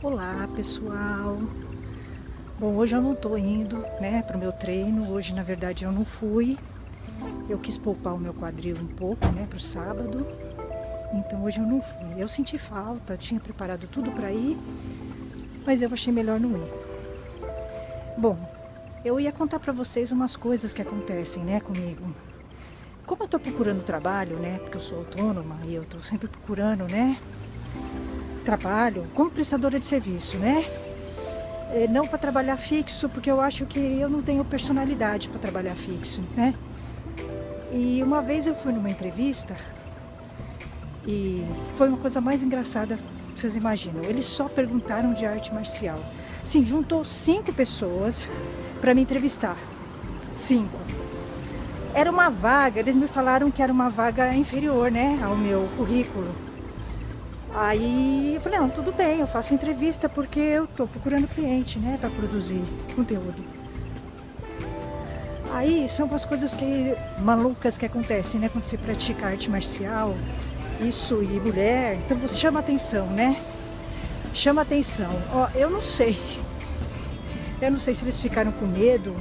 Olá pessoal, bom, hoje eu não tô indo, né, pro meu treino. Hoje na verdade eu não fui, eu quis poupar o meu quadril um pouco, né, pro sábado. Então hoje eu não fui, eu senti falta, tinha preparado tudo para ir, mas eu achei melhor não ir. Bom, eu ia contar para vocês umas coisas que acontecem, né, comigo. Como eu tô procurando trabalho, né, porque eu sou autônoma e eu tô sempre procurando, né, trabalho como prestadora de serviço, né? Não para trabalhar fixo, porque eu acho que eu não tenho personalidade para trabalhar fixo, né? E uma vez eu fui numa entrevista e foi uma coisa mais engraçada que vocês imaginam. Eles só perguntaram de arte marcial. Sim, juntou 5 pessoas para me entrevistar. 5. Era uma vaga, eles me falaram que era uma vaga inferior, né, ao meu currículo. Aí eu falei, não, tudo bem, eu faço entrevista porque eu tô procurando cliente, né, para produzir conteúdo. Aí são as coisas malucas que acontecem, né, quando você pratica arte marcial, isso e mulher, então você chama atenção, né? Chama atenção. Ó, eu não sei se eles ficaram com medo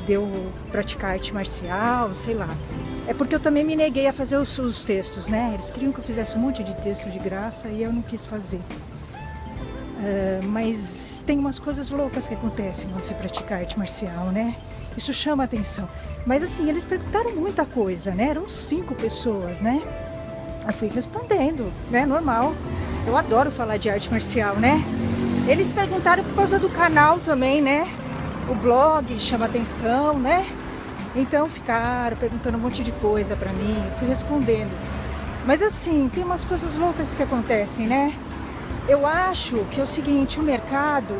de eu praticar arte marcial, sei lá. É porque eu também me neguei a fazer os textos, né? Eles queriam que eu fizesse um monte de texto de graça e eu não quis fazer. Mas tem umas coisas loucas que acontecem quando você pratica arte marcial, né? Isso chama atenção. Mas assim, eles perguntaram muita coisa, né? Eram 5 pessoas, né? Eu fui respondendo, né? Normal. Eu adoro falar de arte marcial, né? Eles perguntaram por causa do canal também, né? O blog chama atenção, né? Então ficaram perguntando um monte de coisa pra mim, eu fui respondendo. Mas assim, tem umas coisas loucas que acontecem, né? Eu acho que é o seguinte, o mercado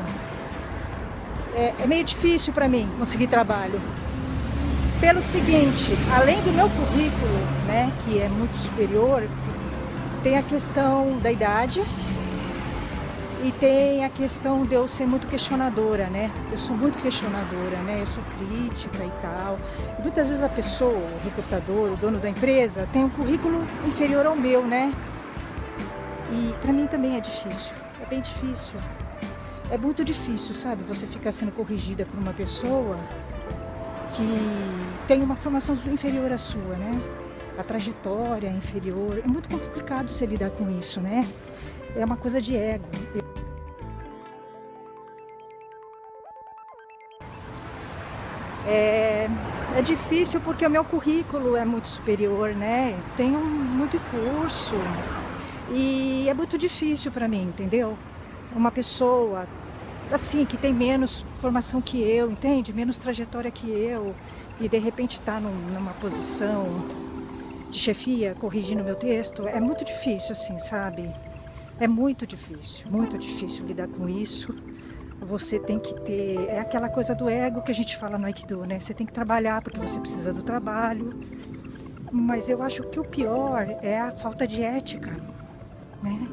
é meio difícil pra mim conseguir trabalho. Pelo seguinte, além do meu currículo, né, que é muito superior, tem a questão da idade e tem a questão de eu ser muito questionadora, né? Eu sou muito questionadora, né? Eu sou crítica e tal. E muitas vezes a pessoa, o recrutador, o dono da empresa, tem um currículo inferior ao meu, né? E pra mim também é difícil. É bem difícil. É muito difícil, sabe? Você ficar sendo corrigida por uma pessoa que tem uma formação inferior à sua, né? A trajetória é inferior. É muito complicado você lidar com isso, né? É uma coisa de ego. É difícil porque o meu currículo é muito superior, né? Tenho muito curso e é muito difícil para mim, entendeu? Uma pessoa assim que tem menos formação que eu, entende? Menos trajetória que eu e de repente tá numa posição de chefia corrigindo meu texto, é muito difícil assim, sabe? É muito difícil lidar com isso. Você tem que ter, é aquela coisa do ego que a gente fala no Aikido, né? Você tem que trabalhar porque você precisa do trabalho. Mas eu acho que o pior é a falta de ética, né?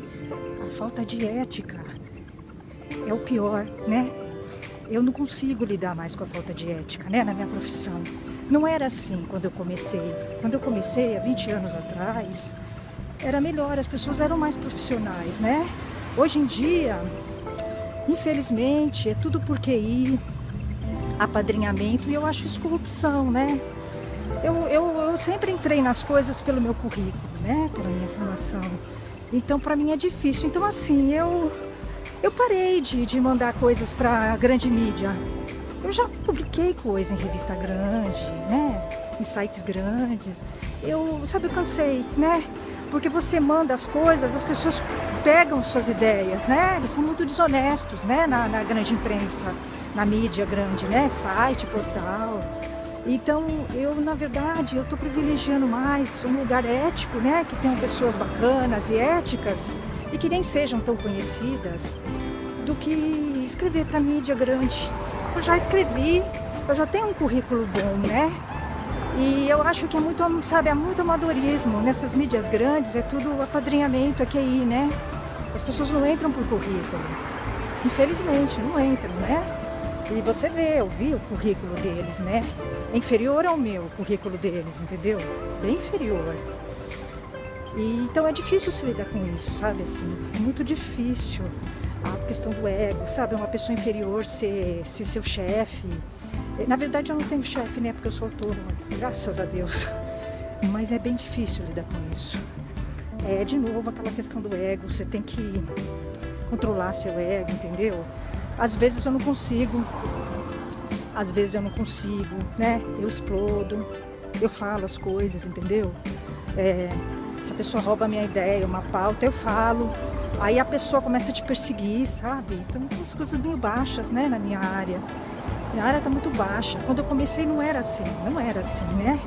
A falta de ética é o pior, né? Eu não consigo lidar mais com a falta de ética, né? Na minha profissão. Não era assim quando eu comecei. Quando eu comecei há 20 anos atrás, era melhor, as pessoas eram mais profissionais, né? Hoje em dia, infelizmente, é tudo por QI, apadrinhamento, e eu acho isso corrupção, né? Eu sempre entrei nas coisas pelo meu currículo, né? Pela minha formação. Então, para mim é difícil. Então, assim, eu parei de mandar coisas para grande mídia. Eu já publiquei coisa em revista grande, né? Em sites grandes. Eu cansei, né? Porque você manda as coisas, as pessoas pegam suas ideias, né? Eles são muito desonestos, né? Na grande imprensa, na mídia grande, né? Site, portal. Então, na verdade, eu tô privilegiando mais um lugar ético, né? Que tenham pessoas bacanas e éticas e que nem sejam tão conhecidas, do que escrever para mídia grande. Eu já escrevi, eu já tenho um currículo bom, né? E eu acho que é muito, sabe, é muito amadorismo. Nessas mídias grandes é tudo apadrinhamento, é QI, né? As pessoas não entram por currículo. Infelizmente, não entram, né? E você vê, eu vi o currículo deles, né? É inferior ao meu currículo deles, entendeu? Bem inferior. E, então é difícil se lidar com isso, sabe, assim? É muito difícil. a questão do ego, sabe? Uma pessoa inferior ser seu chefe. Na verdade eu não tenho chefe, né? Porque eu sou autônoma, graças a Deus. Mas é bem difícil lidar com isso. É, de novo, aquela questão do ego, você tem que controlar seu ego, entendeu? Às vezes eu não consigo, né? Eu explodo, eu falo as coisas, entendeu? Se a pessoa rouba a minha ideia, uma pauta, eu falo. Aí a pessoa começa a te perseguir, sabe? Então, as coisas meio baixas, né, na minha área. Minha área tá muito baixa. Quando eu comecei não era assim, né?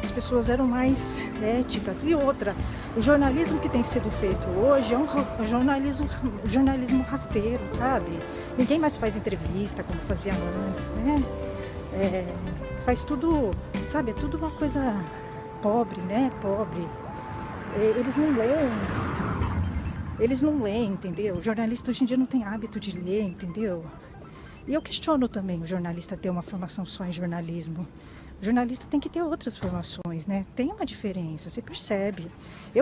As pessoas eram mais éticas. E outra, o jornalismo que tem sido feito hoje é um jornalismo rasteiro, sabe? Ninguém mais faz entrevista como fazia antes, né? Faz tudo, sabe? É tudo uma coisa pobre, né? Pobre. Eles não leem, entendeu? O jornalista hoje em dia não tem hábito de ler, entendeu? E eu questiono também o jornalista ter uma formação só em jornalismo. O jornalista tem que ter outras formações, né? Tem uma diferença, você percebe.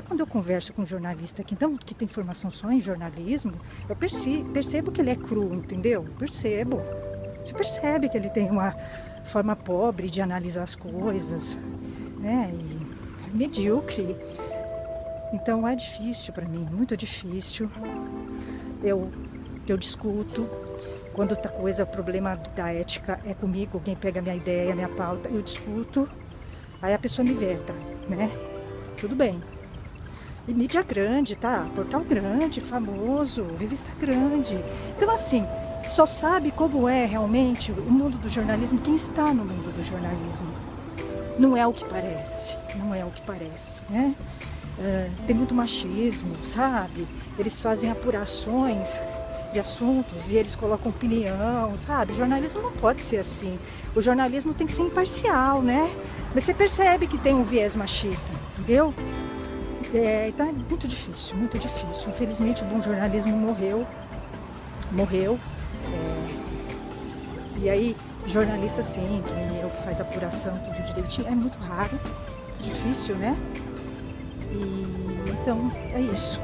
Quando eu converso com um jornalista que tem formação só em jornalismo, eu percebo que ele é cru, entendeu? Percebo. Você percebe que ele tem uma forma pobre de analisar as coisas, né? E medíocre. Então é difícil para mim, muito difícil. Eu discuto. Quando outra coisa, o problema da ética é comigo, alguém pega minha ideia, minha pauta, eu discuto, aí a pessoa me veta, né? Tudo bem. E mídia grande, tá? Portal grande, famoso, revista grande. Então, assim, só sabe como é realmente o mundo do jornalismo quem está no mundo do jornalismo. Não é o que parece, né? Tem muito machismo, sabe? Eles fazem apurações de assuntos e eles colocam opinião, sabe? O jornalismo não pode ser assim. O jornalismo tem que ser imparcial, né? Mas você percebe que tem um viés machista, entendeu? Então é muito difícil, muito difícil. Infelizmente o bom jornalismo morreu. E aí, jornalista assim, que nem eu, que faz apuração, tudo direitinho, é muito raro, muito difícil, né? E então é isso.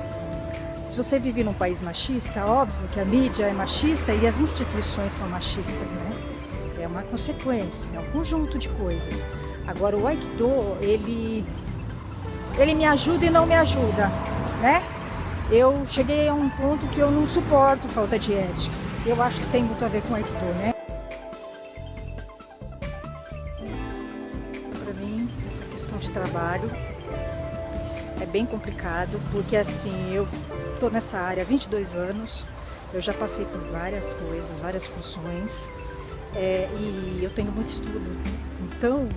Se você vive num país machista, óbvio que a mídia é machista e as instituições são machistas, né? É uma consequência, é um conjunto de coisas. Agora o Aikido, ele me ajuda e não me ajuda, né? Eu cheguei a um ponto que eu não suporto falta de ética. Eu acho que tem muito a ver com o Aikido, né? Para mim, essa questão de trabalho é bem complicado, porque assim, eu estou nessa área há 22 anos, eu já passei por várias coisas, várias funções, e eu tenho muito estudo. Então,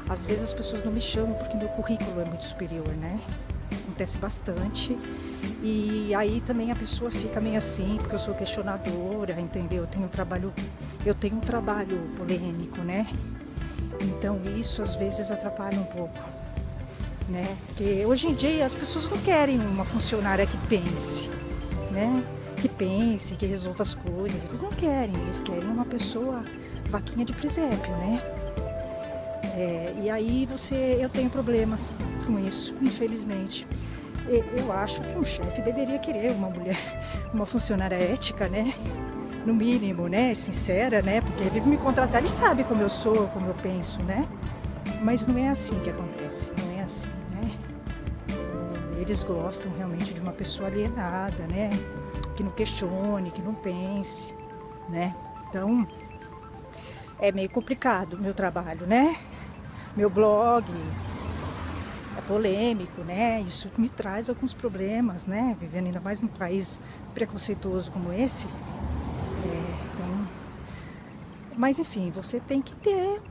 às vezes as pessoas não me chamam porque meu currículo é muito superior, né? Acontece bastante. E aí também a pessoa fica meio assim, porque eu sou questionadora, entendeu? Eu tenho um trabalho polêmico, né? Então isso às vezes atrapalha um pouco, né? Porque hoje em dia as pessoas não querem uma funcionária que pense, né? Que resolva as coisas. Eles não querem, eles querem uma pessoa vaquinha de presépio, né? E aí eu tenho problemas com isso, infelizmente. Eu acho que um chefe deveria querer uma mulher, uma funcionária ética, né? No mínimo, né? Sincera, né? Porque ele me contratar, ele sabe como eu sou, como eu penso, né? Mas não é assim que acontece, não é assim, né? Eles gostam realmente de uma pessoa alienada, né? Que não questione, que não pense, né? Então, é meio complicado o meu trabalho, né? Meu blog é polêmico, né? Isso me traz alguns problemas, né? Vivendo ainda mais num país preconceituoso como esse. Mas enfim, você tem que ter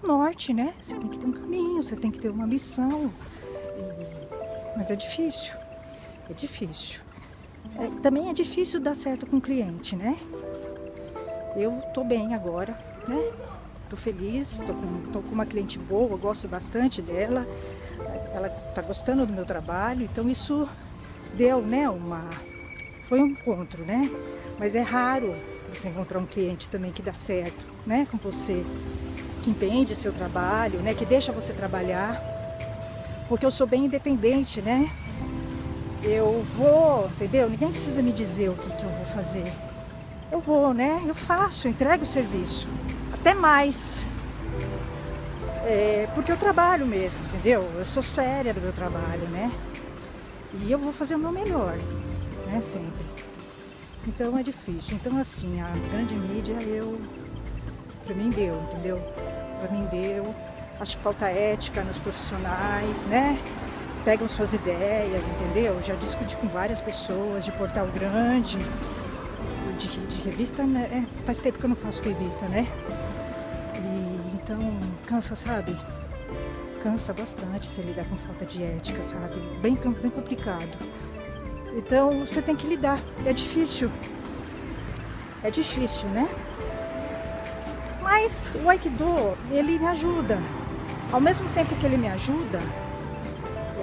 um norte, né? Você tem que ter um caminho, você tem que ter uma missão. Mas é difícil, é difícil. Também é difícil dar certo com o cliente, né? Eu tô bem agora, né? Tô feliz, tô com uma cliente boa, eu gosto bastante dela. Ela tá gostando do meu trabalho, então isso deu, né, foi um encontro, né? Mas é raro você encontrar um cliente também que dá certo, né, com você, que entende seu trabalho, né, que deixa você trabalhar, porque eu sou bem independente, né? Eu vou, entendeu? Ninguém precisa me dizer o que eu vou fazer. Eu vou, né? Eu faço, eu entrego o serviço. Até mais. Porque eu trabalho mesmo, entendeu? Eu sou séria do meu trabalho, né? E eu vou fazer o meu melhor, né? Sempre. Então é difícil. Então assim, a grande mídia, pra mim deu, entendeu? Pra mim deu. Acho que falta ética nos profissionais, né? Pegam suas ideias, entendeu? Já discuti com várias pessoas de portal grande, de revista, né? Faz tempo que eu não faço revista, né? E então cansa, sabe? Cansa bastante você lidar com falta de ética, sabe? Bem complicado. Então você tem que lidar. É difícil. É difícil, né? Mas o Aikido, ele me ajuda. Ao mesmo tempo que ele me ajuda,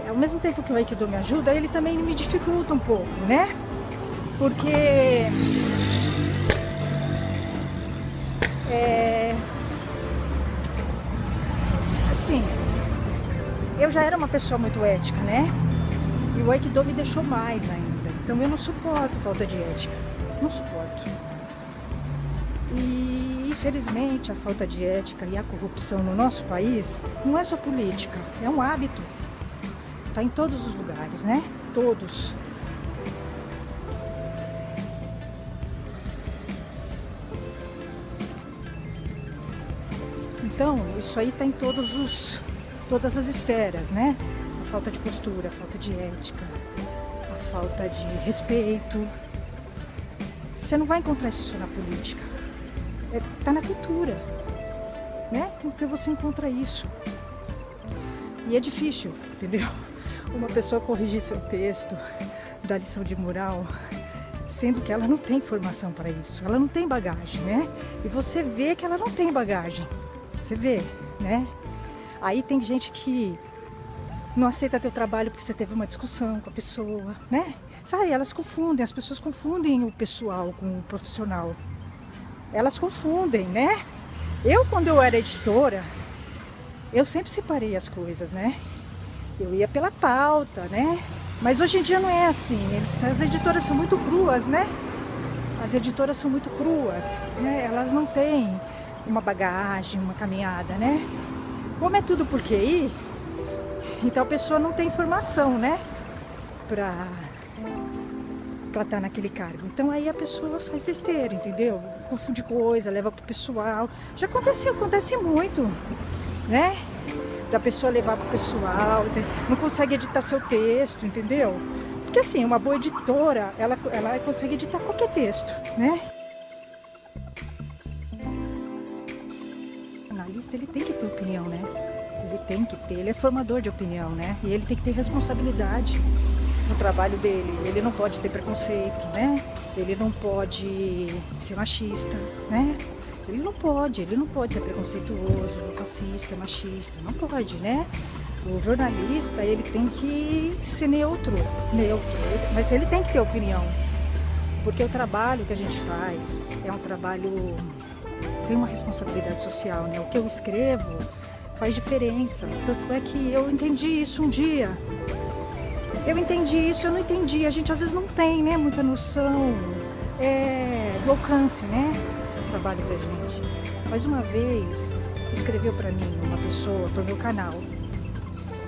ao mesmo tempo que o Aikido me ajuda, ele também me dificulta um pouco, né? Porque assim, eu já era uma pessoa muito ética, né? E o Aikido me deixou mais ainda. Então eu não suporto falta de ética. Não suporto. E infelizmente a falta de ética e a corrupção no nosso país não é só política, é um hábito. Está em todos os lugares, né? Todos. Então, isso aí está em todas as esferas, né? A falta de postura, a falta de ética, a falta de respeito. Você não vai encontrar isso só na política. Está na cultura, né? Porque você encontra isso. E é difícil, entendeu? Uma pessoa corrigir seu texto da lição de moral, sendo que ela não tem formação para isso, ela não tem bagagem, né? E você vê que ela não tem bagagem, você vê, né? Aí tem gente que não aceita teu trabalho porque você teve uma discussão com a pessoa, né? Sabe, elas confundem, as pessoas confundem o pessoal com o profissional. Elas confundem, né? Quando eu era editora, eu sempre separei as coisas, né? Eu ia pela pauta, né? Mas hoje em dia não é assim. As editoras são muito cruas, né? As editoras são muito cruas, né? Elas não têm uma bagagem, uma caminhada, né? Como é tudo por QI, então a pessoa não tem formação, né? Pra estar naquele cargo. Então aí a pessoa faz besteira, entendeu? Confunde coisa, leva pro pessoal. Já acontece muito, né? Da pessoa levar pro pessoal, não consegue editar seu texto, entendeu? Porque assim, uma boa editora, ela consegue editar qualquer texto, né? O jornalista, ele tem que ter opinião, né? Ele tem que ter, ele é formador de opinião, né? E ele tem que ter responsabilidade no trabalho dele. Ele não pode ter preconceito, né? Ele não pode ser machista, né? Ele não pode ser preconceituoso, racista, machista, não pode, né? O jornalista, ele tem que ser neutro, mas ele tem que ter opinião, porque o trabalho que a gente faz é um trabalho, tem uma responsabilidade social, né? O que eu escrevo faz diferença, tanto é que eu entendi isso um dia. Eu entendi isso, eu não entendi. A gente às vezes não tem, né, muita noção do alcance, né, do trabalho da gente. Mas uma vez escreveu para mim uma pessoa pro meu canal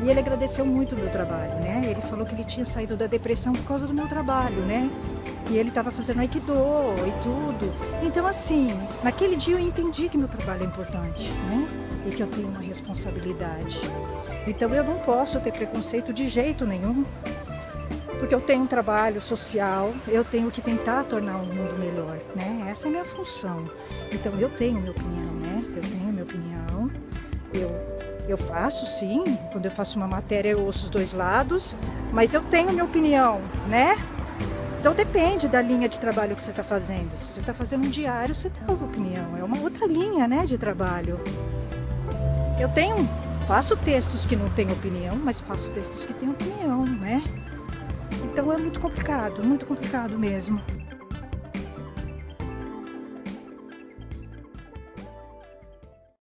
e ele agradeceu muito o meu trabalho, né? Ele falou que ele tinha saído da depressão por causa do meu trabalho, né? E ele estava fazendo Aikido e tudo. Então assim, naquele dia eu entendi que meu trabalho é importante, né? E que eu tenho uma responsabilidade. Então eu não posso ter preconceito de jeito nenhum, porque eu tenho um trabalho social, eu tenho que tentar tornar o mundo melhor, né? Essa é a minha função. Então eu tenho minha opinião, né? Eu tenho minha opinião, eu faço sim, quando eu faço uma matéria eu ouço os dois lados, mas eu tenho minha opinião, né? Então depende da linha de trabalho que você está fazendo. Se você está fazendo um diário, você tem uma opinião, é uma outra linha, né, de trabalho. Faço textos que não têm opinião, mas faço textos que têm opinião, né? Então é muito complicado mesmo.